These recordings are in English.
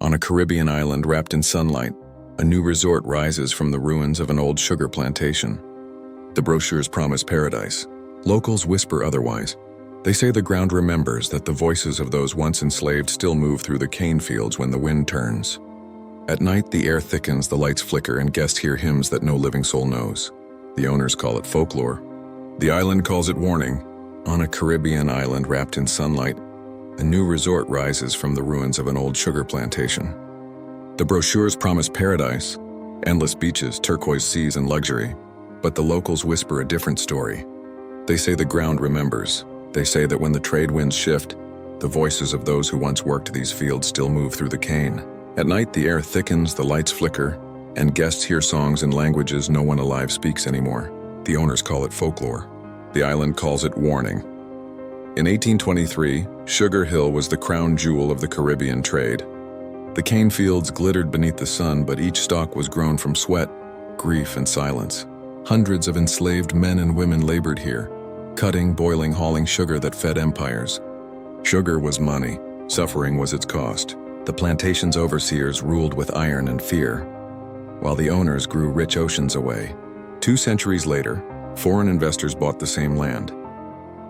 On a Caribbean island wrapped in sunlight, a new resort rises from the ruins of an old sugar plantation. The brochures promise paradise. Locals whisper otherwise. They say the ground remembers that the voices of those once enslaved still move through the cane fields when the wind turns. At night, the air thickens, the lights flicker, and guests hear hymns that no living soul knows. The owners call it folklore. The island calls it warning. On a Caribbean island wrapped in sunlight, a new resort rises from the ruins of an old sugar plantation. The brochures promise paradise, endless beaches, turquoise seas, and luxury. But the locals whisper a different story. They say the ground remembers. They say that when the trade winds shift, the voices of those who once worked these fields still move through the cane. At night, the air thickens, the lights flicker, and guests hear songs in languages no one alive speaks anymore. The owners call it folklore. The island calls it warning. In 1823, Sugar Hill was the crown jewel of the Caribbean trade. The cane fields glittered beneath the sun, but each stalk was grown from sweat, grief, and silence. Hundreds of enslaved men and women labored here, cutting, boiling, hauling sugar that fed empires. Sugar was money. Suffering was its cost. The plantation's overseers ruled with iron and fear, while the owners grew rich oceans away. 2 centuries later, foreign investors bought the same land.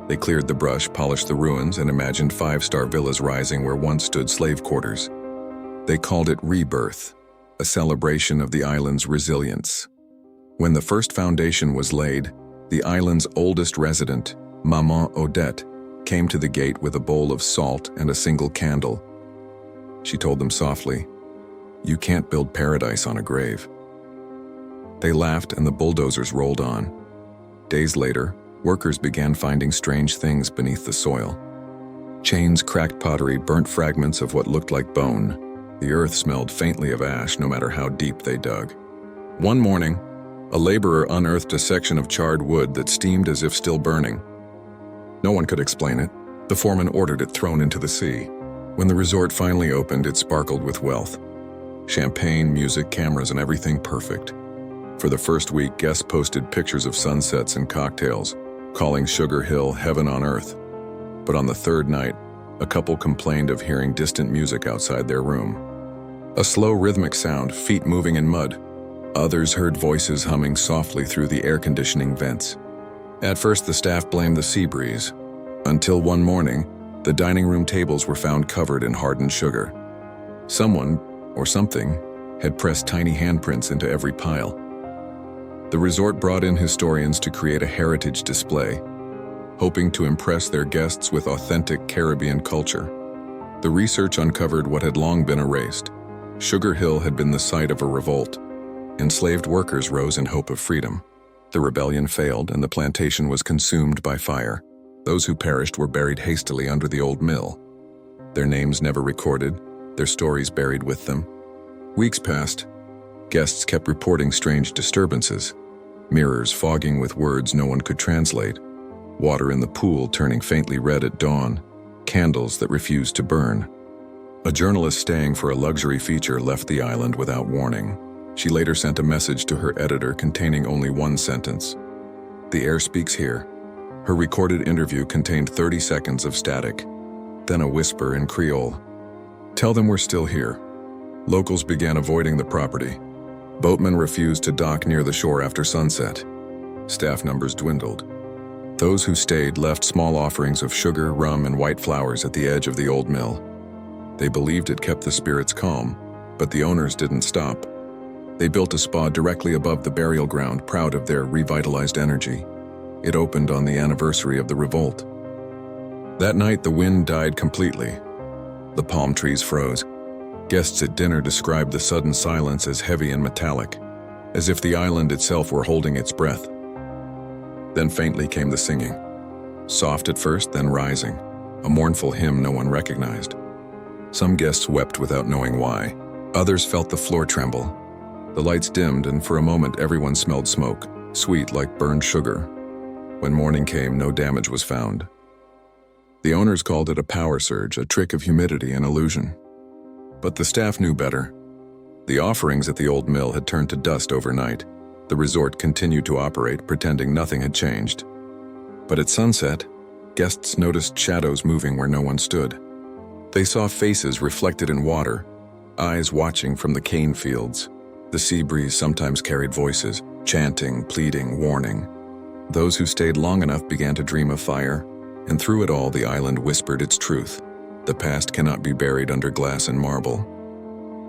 They cleared the brush, polished the ruins, and imagined 5-star villas rising where once stood slave quarters. They called it rebirth, a celebration of the island's resilience. When the first foundation was laid, the island's oldest resident, Maman Odette, came to the gate with a bowl of salt and a single candle. She told them softly, "You can't build paradise on a grave." They laughed and the bulldozers rolled on. Days later, workers began finding strange things beneath the soil. Chains, cracked pottery, burnt fragments of what looked like bone. The earth smelled faintly of ash no matter how deep they dug. One morning, a laborer unearthed a section of charred wood that steamed as if still burning. No one could explain it. The foreman ordered it thrown into the sea. When the resort finally opened, it sparkled with wealth. Champagne, music, cameras, and everything perfect. For the first week, guests posted pictures of sunsets and cocktails, calling Sugar Hill heaven on earth. But on the third night, a couple complained of hearing distant music outside their room. A slow rhythmic sound, feet moving in mud. Others heard voices humming softly through the air conditioning vents. At first, the staff blamed the sea breeze, until one morning, the dining room tables were found covered in hardened sugar. Someone, or something, had pressed tiny handprints into every pile. The resort brought in historians to create a heritage display, hoping to impress their guests with authentic Caribbean culture. The research uncovered what had long been erased. Sugar Hill had been the site of a revolt. Enslaved workers rose in hope of freedom. The rebellion failed and the plantation was consumed by fire. Those who perished were buried hastily under the old mill. Their names never recorded, their stories buried with them. Weeks passed. Guests kept reporting strange disturbances. Mirrors fogging with words no one could translate. Water in the pool turning faintly red at dawn. Candles that refused to burn. A journalist staying for a luxury feature left the island without warning. She later sent a message to her editor containing only one sentence. "The air speaks here." Her recorded interview contained 30 seconds of static, then a whisper in Creole. "Tell them we're still here." Locals began avoiding the property. Boatmen refused to dock near the shore after sunset. Staff numbers dwindled. Those who stayed left small offerings of sugar, rum, and white flowers at the edge of the old mill. They believed it kept the spirits calm, but the owners didn't stop. They built a spa directly above the burial ground, proud of their revitalized energy. It opened on the anniversary of the revolt. That night, the wind died completely. The palm trees froze. Guests at dinner described the sudden silence as heavy and metallic, as if the island itself were holding its breath. Then faintly came the singing. Soft at first, then rising, a mournful hymn no one recognized. Some guests wept without knowing why. Others felt the floor tremble. The lights dimmed, and for a moment everyone smelled smoke, sweet like burned sugar. When morning came, no damage was found. The owners called it a power surge, a trick of humidity and illusion. But the staff knew better. The offerings at the old mill had turned to dust overnight. The resort continued to operate, pretending nothing had changed. But at sunset, guests noticed shadows moving where no one stood. They saw faces reflected in water, eyes watching from the cane fields. The sea breeze sometimes carried voices, chanting, pleading, warning. Those who stayed long enough began to dream of fire, and through it all the island whispered its truth. The past cannot be buried under glass and marble.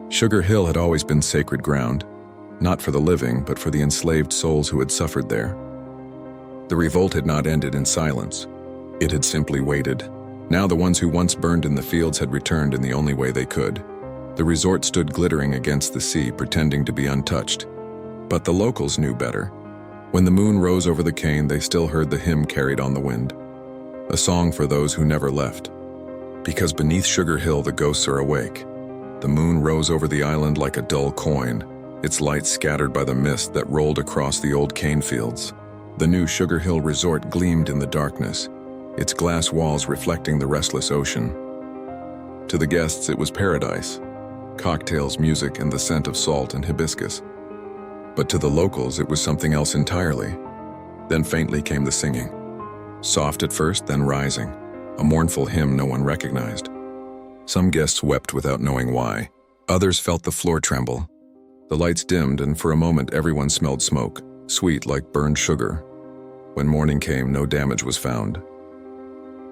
Sugar Hill had always been sacred ground, not for the living, but for the enslaved souls who had suffered there. The revolt had not ended in silence. It had simply waited. Now the ones who once burned in the fields had returned in the only way they could. The resort stood glittering against the sea, pretending to be untouched. But the locals knew better. When the moon rose over the cane, they still heard the hymn carried on the wind. A song for those who never left. Because beneath Sugar Hill the ghosts are awake. The moon rose over the island like a dull coin, its light scattered by the mist that rolled across the old cane fields. The new Sugar Hill resort gleamed in the darkness, its glass walls reflecting the restless ocean. To the guests it was paradise. Cocktails, music, and the scent of salt and hibiscus. But to the locals it was something else entirely. Then faintly came the singing. Soft at first, then rising. A mournful hymn no one recognized. Some guests wept without knowing why. Others felt the floor tremble. The lights dimmed, and for a moment everyone smelled smoke, sweet like burned sugar. When morning came, no damage was found.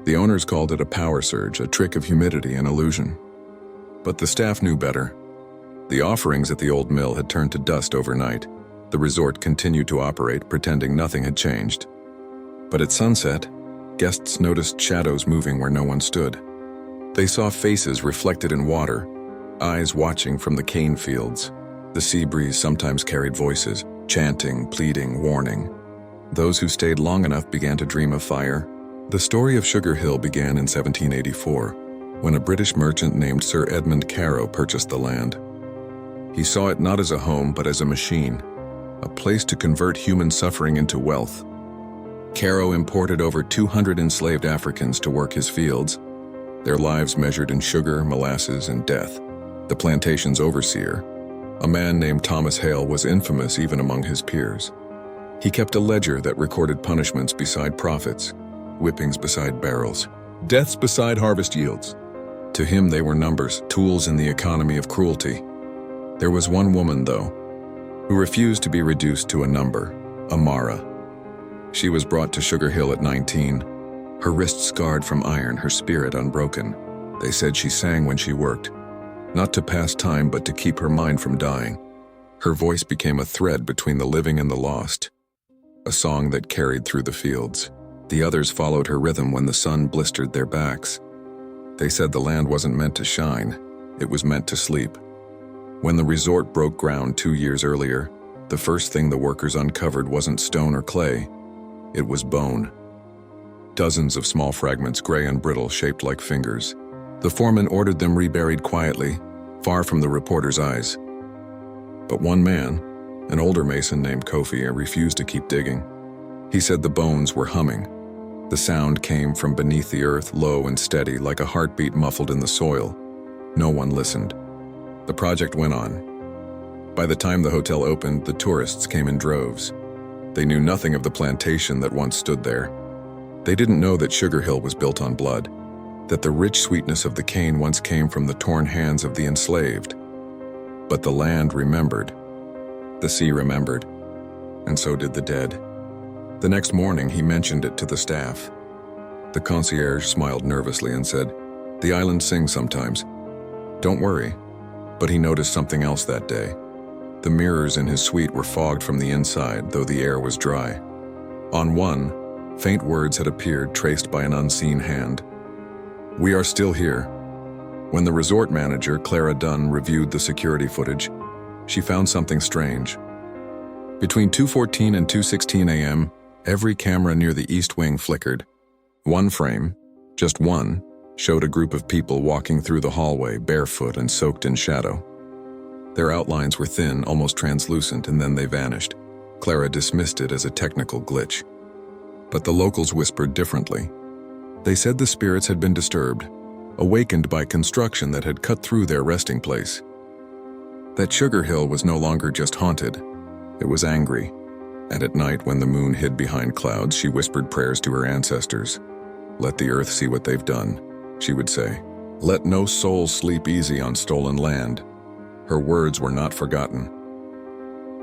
The owners called it a power surge, a trick of humidity and illusion. But the staff knew better. The offerings at the old mill had turned to dust overnight. The resort continued to operate, pretending nothing had changed. But at sunset, guests noticed shadows moving where no one stood. They saw faces reflected in water, eyes watching from the cane fields. The sea breeze sometimes carried voices, chanting, pleading, warning. Those who stayed long enough began to dream of fire. The story of Sugar Hill began in 1784, when a British merchant named Sir Edmund Carow purchased the land. He saw it not as a home, but as a machine, a place to convert human suffering into wealth. Carow imported over 200 enslaved Africans to work his fields, their lives measured in sugar, molasses, and death. The plantation's overseer, a man named Thomas Hale, was infamous even among his peers. He kept a ledger that recorded punishments beside profits, whippings beside barrels, deaths beside harvest yields. To him they were numbers, tools in the economy of cruelty. There was one woman, though, who refused to be reduced to a number, Amara. She was brought to Sugar Hill at 19, her wrist scarred from iron, her spirit unbroken. They said she sang when she worked, not to pass time but to keep her mind from dying. Her voice became a thread between the living and the lost, a song that carried through the fields. The others followed her rhythm when the sun blistered their backs. They said the land wasn't meant to shine, it was meant to sleep. When the resort broke ground 2 years earlier, the first thing the workers uncovered wasn't stone or clay, it was bone. Dozens of small fragments, gray and brittle, shaped like fingers. The foreman ordered them reburied quietly, far from the reporter's eyes. But one man, an older mason named Kofi, refused to keep digging. He said the bones were humming. The sound came from beneath the earth, low and steady, like a heartbeat muffled in the soil. No one listened. The project went on. By the time the hotel opened, the tourists came in droves. They knew nothing of the plantation that once stood there. They didn't know that Sugar Hill was built on blood, that the rich sweetness of the cane once came from the torn hands of the enslaved. But the land remembered. The sea remembered. And so did the dead. The next morning, he mentioned it to the staff. The concierge smiled nervously and said, "The island sings sometimes. Don't worry." But he noticed something else that day. The mirrors in his suite were fogged from the inside, though the air was dry. On one, faint words had appeared, traced by an unseen hand. "We are still here." When the resort manager, Clara Dunn, reviewed the security footage, she found something strange. Between 2:14 and 2:16 a.m., every camera near the east wing flickered. One frame, just one, showed a group of people walking through the hallway, barefoot and soaked in shadow. Their outlines were thin, almost translucent, and then they vanished. Clara dismissed it as a technical glitch. But the locals whispered differently. They said the spirits had been disturbed, awakened by construction that had cut through their resting place. That Sugar Hill was no longer just haunted, it was angry. And at night, when the moon hid behind clouds, she whispered prayers to her ancestors. "Let the earth see what they've done," she would say. "Let no soul sleep easy on stolen land." Her words were not forgotten.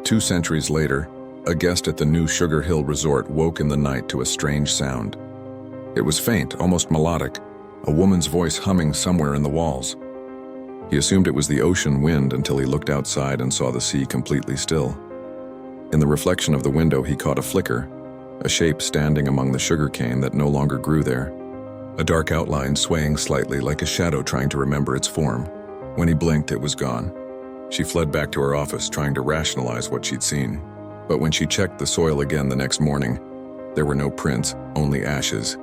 2 centuries later, a guest at the new Sugar Hill Resort woke in the night to a strange sound. It was faint, almost melodic, a woman's voice humming somewhere in the walls. He assumed it was the ocean wind until he looked outside and saw the sea completely still. In the reflection of the window, he caught a flicker, a shape standing among the sugarcane that no longer grew there, a dark outline swaying slightly like a shadow trying to remember its form. When he blinked, it was gone. She fled back to her office, trying to rationalize what she'd seen. But when she checked the soil again the next morning, there were no prints, only ashes.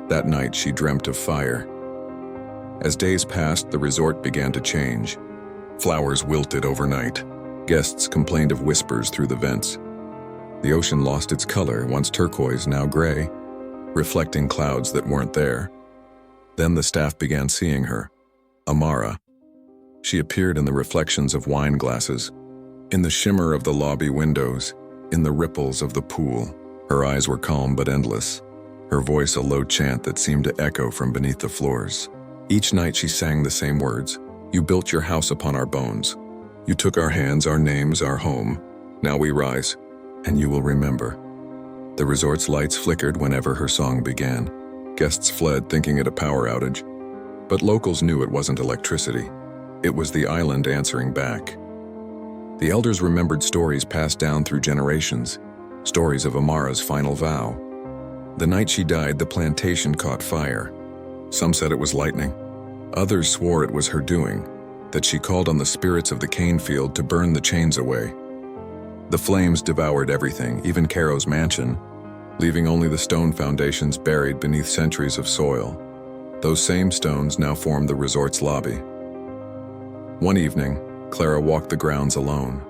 That night, she dreamt of fire. As days passed, the resort began to change. Flowers wilted overnight. Guests complained of whispers through the vents. The ocean lost its color, once turquoise, now gray, reflecting clouds that weren't there. Then the staff began seeing her, Amara. She appeared in the reflections of wine glasses, in the shimmer of the lobby windows, in the ripples of the pool. Her eyes were calm but endless, her voice a low chant that seemed to echo from beneath the floors. Each night she sang the same words. You built your house upon our bones. You took our hands, our names, our home. Now we rise, and you will remember. The resort's lights flickered whenever her song began. Guests fled, thinking it a power outage. But locals knew it wasn't electricity. It was the island answering back. The elders remembered stories passed down through generations, stories of Amara's final vow. The night she died, the plantation caught fire. Some said it was lightning. Others swore it was her doing, that she called on the spirits of the cane field to burn the chains away. The flames devoured everything, even Caro's mansion, leaving only the stone foundations buried beneath centuries of soil. Those same stones now formed the resort's lobby. One evening, Clara walked the grounds alone.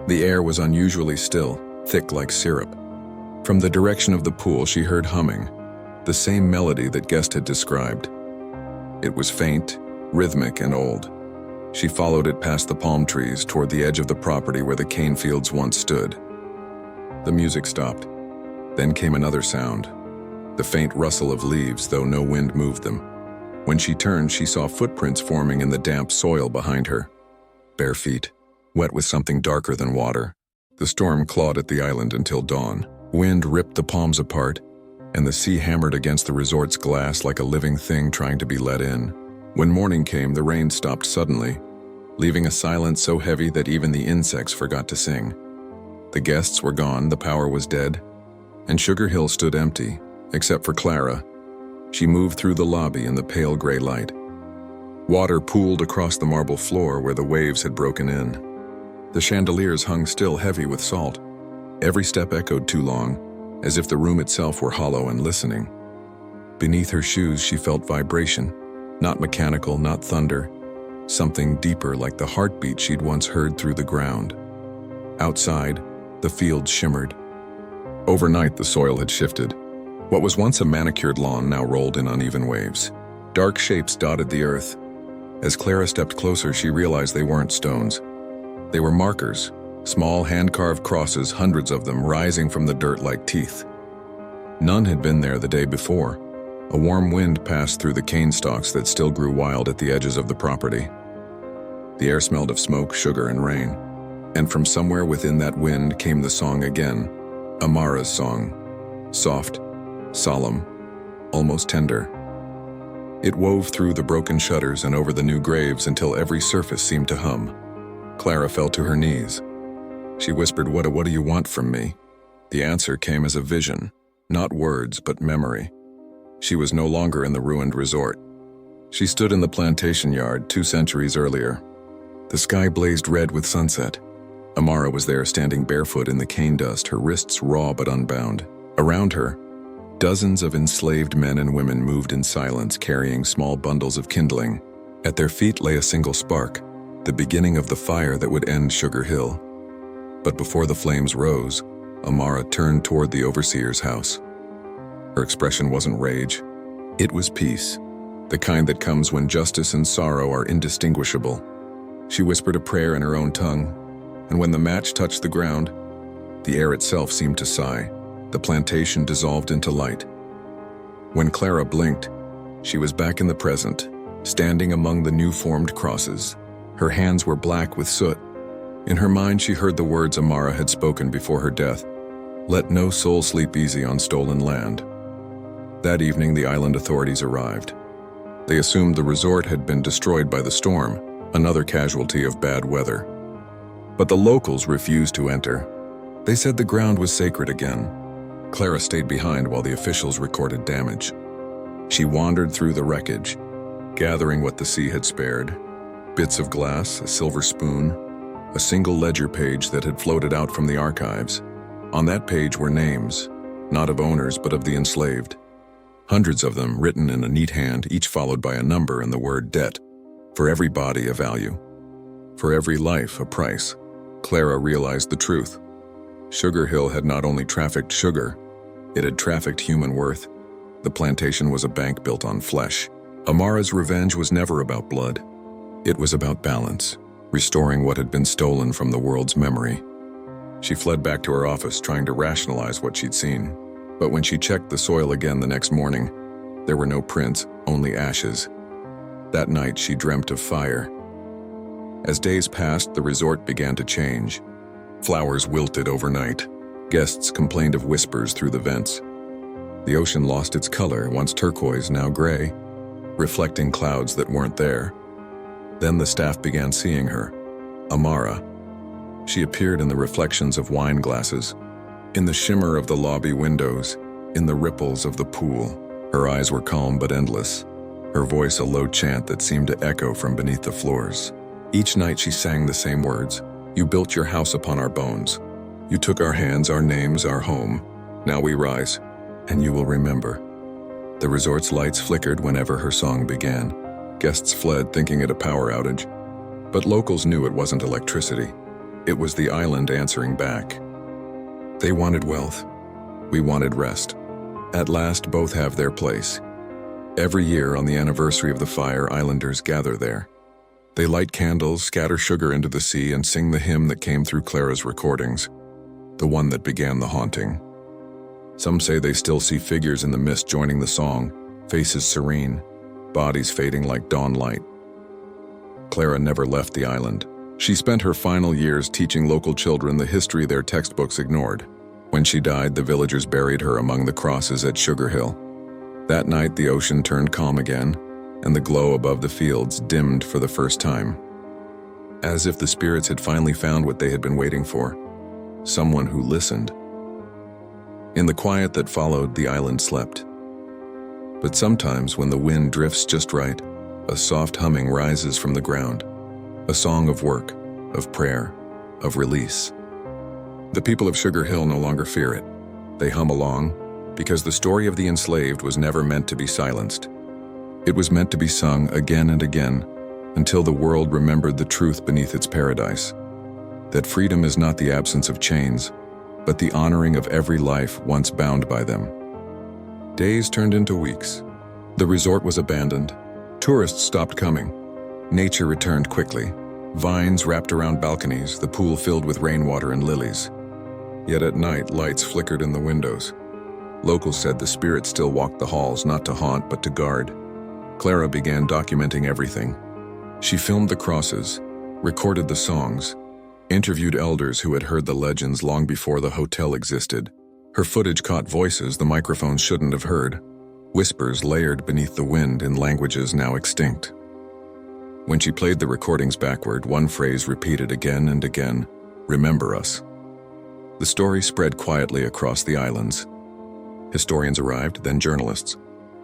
The air was unusually still, thick like syrup. From the direction of the pool, she heard humming, the same melody that Guest had described. It was faint, rhythmic, and old. She followed it past the palm trees toward the edge of the property where the cane fields once stood. The music stopped. Then came another sound, the faint rustle of leaves, though no wind moved them. When she turned, she saw footprints forming in the damp soil behind her. Bare feet, wet with something darker than water. The storm clawed at the island until dawn. Wind ripped the palms apart, and the sea hammered against the resort's glass like a living thing trying to be let in. When morning came, the rain stopped suddenly, leaving a silence so heavy that even the insects forgot to sing. The guests were gone, the power was dead, and Sugar Hill stood empty, except for Clara. She moved through the lobby in the pale gray light. Water pooled across the marble floor where the waves had broken in. The chandeliers hung still heavy with salt. Every step echoed too long, as if the room itself were hollow and listening. Beneath her shoes she felt vibration, not mechanical, not thunder, something deeper like the heartbeat she'd once heard through the ground. Outside, the fields shimmered. Overnight, the soil had shifted. What was once a manicured lawn now rolled in uneven waves. Dark shapes dotted the earth. As Clara stepped closer, she realized they weren't stones. They were markers, small hand-carved crosses, hundreds of them rising from the dirt like teeth. None had been there the day before. A warm wind passed through the cane stalks that still grew wild at the edges of the property. The air smelled of smoke, sugar, and rain. And from somewhere within that wind came the song again, Amara's song. Soft, solemn, almost tender. It wove through the broken shutters and over the new graves until every surface seemed to hum. Clara fell to her knees. She whispered, What do you want from me?" The answer came as a vision, not words, but memory. She was no longer in the ruined resort. She stood in the plantation yard 2 centuries earlier. The sky blazed red with sunset. Amara was there standing barefoot in the cane dust, her wrists raw but unbound. Around her, dozens of enslaved men and women moved in silence, carrying small bundles of kindling. At their feet lay a single spark, the beginning of the fire that would end Sugar Hill. But before the flames rose, Amara turned toward the overseer's house. Her expression wasn't rage. It was peace, the kind that comes when justice and sorrow are indistinguishable. She whispered a prayer in her own tongue, and when the match touched the ground, the air itself seemed to sigh. The plantation dissolved into light. When Clara blinked, she was back in the present, standing among the new-formed crosses. Her hands were black with soot. In her mind, she heard the words Amara had spoken before her death: "Let no soul sleep easy on stolen land." That evening, the island authorities arrived. They assumed the resort had been destroyed by the storm, another casualty of bad weather. But the locals refused to enter. They said the ground was sacred again. Clara stayed behind while the officials recorded damage. She wandered through the wreckage, gathering what the sea had spared: bits of glass, a silver spoon, a single ledger page that had floated out from the archives. On that page were names, not of owners but of the enslaved. Hundreds of them written in a neat hand, each followed by a number and the word debt. For every body, a value. For every life, a price. Clara realized the truth. Sugar Hill had not only trafficked sugar, it had trafficked human worth. The plantation was a bank built on flesh. Amara's revenge was never about blood. It was about balance, restoring what had been stolen from the world's memory. She fled back to her office, trying to rationalize what she'd seen. But when she checked the soil again the next morning, there were no prints, only ashes. That night, she dreamt of fire. As days passed, the resort began to change. Flowers wilted overnight. Guests complained of whispers through the vents. The ocean lost its color, once turquoise, now gray, reflecting clouds that weren't there. Then the staff began seeing her, Amara. She appeared in the reflections of wine glasses, in the shimmer of the lobby windows, in the ripples of the pool. Her eyes were calm but endless, her voice a low chant that seemed to echo from beneath the floors. Each night she sang the same words: "You built your house upon our bones. You took our hands, our names, our home. Now we rise, and you will remember." The resort's lights flickered whenever her song began. Guests fled, thinking it a power outage. But locals knew it wasn't electricity. It was the island answering back. They wanted wealth. We wanted rest. At last, both have their place. Every year, on the anniversary of the fire, islanders gather there. They light candles, scatter sugar into the sea, and sing the hymn that came through Clara's recordings, the one that began the haunting. Some say they still see figures in the mist joining the song, faces serene, bodies fading like dawn light. Clara never left the island. She spent her final years teaching local children the history their textbooks ignored. When she died, the villagers buried her among the crosses at Sugar Hill. That night, the ocean turned calm again, and the glow above the fields dimmed for the first time. As if the spirits had finally found what they had been waiting for: someone who listened. In the quiet that followed, the island slept. But sometimes, when the wind drifts just right, a soft humming rises from the ground. A song of work, of prayer, of release. The people of Sugar Hill no longer fear it. They hum along, because the story of the enslaved was never meant to be silenced. It was meant to be sung again and again, until the world remembered the truth beneath its paradise. That freedom is not the absence of chains, but the honoring of every life once bound by them. Days turned into weeks. The resort was abandoned. Tourists stopped coming. Nature returned quickly. Vines wrapped around balconies, the pool filled with rainwater and lilies. Yet at night, lights flickered in the windows. Locals said the spirits still walked the halls, not to haunt, but to guard. Clara began documenting everything. She filmed the crosses, recorded the songs, interviewed elders who had heard the legends long before the hotel existed. Her footage caught voices the microphones shouldn't have heard, whispers layered beneath the wind in languages now extinct. When she played the recordings backward, one phrase repeated again and again: "Remember us." The story spread quietly across the islands. Historians arrived, then journalists.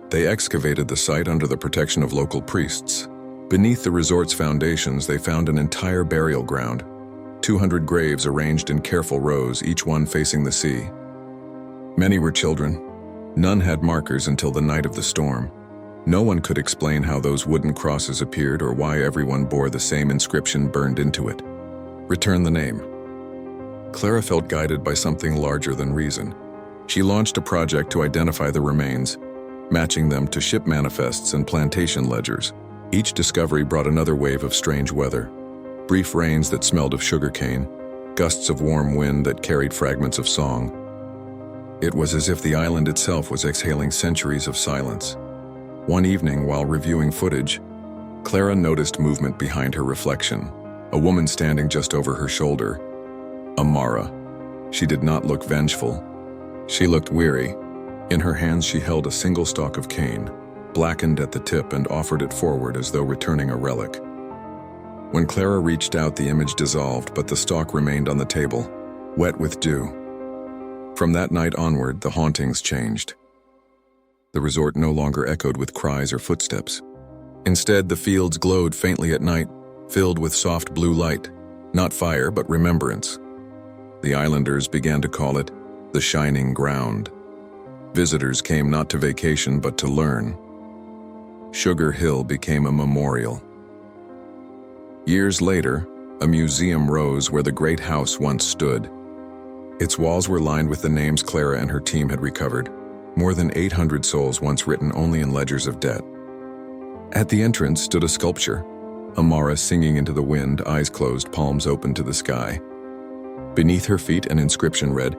They excavated the site under the protection of local priests. Beneath the resort's foundations, they found an entire burial ground, 200 graves arranged in careful rows, each one facing the sea. Many were children. None had markers until the night of the storm. No one could explain how those wooden crosses appeared or why everyone bore the same inscription burned into it: "Return the name." Clara felt guided by something larger than reason. She launched a project to identify the remains, matching them to ship manifests and plantation ledgers. Each discovery brought another wave of strange weather: brief rains that smelled of sugarcane, gusts of warm wind that carried fragments of song. It was as if the island itself was exhaling centuries of silence. One evening, while reviewing footage, Clara noticed movement behind her reflection, a woman standing just over her shoulder. Amara. She did not look vengeful. She looked weary. In her hands she held a single stalk of cane, blackened at the tip, and offered it forward as though returning a relic. When Clara reached out, the image dissolved, but the stalk remained on the table, wet with dew. From that night onward, the hauntings changed. The resort no longer echoed with cries or footsteps. Instead, the fields glowed faintly at night, filled with soft blue light, not fire but remembrance. The islanders began to call it the Shining Ground. Visitors came not to vacation but to learn. Sugar Hill became a memorial. Years later, a museum rose where the great house once stood. Its walls were lined with the names Clara and her team had recovered, more than 800 souls once written only in ledgers of debt. At the entrance stood a sculpture, Amara singing into the wind, eyes closed, palms open to the sky. Beneath her feet, an inscription read,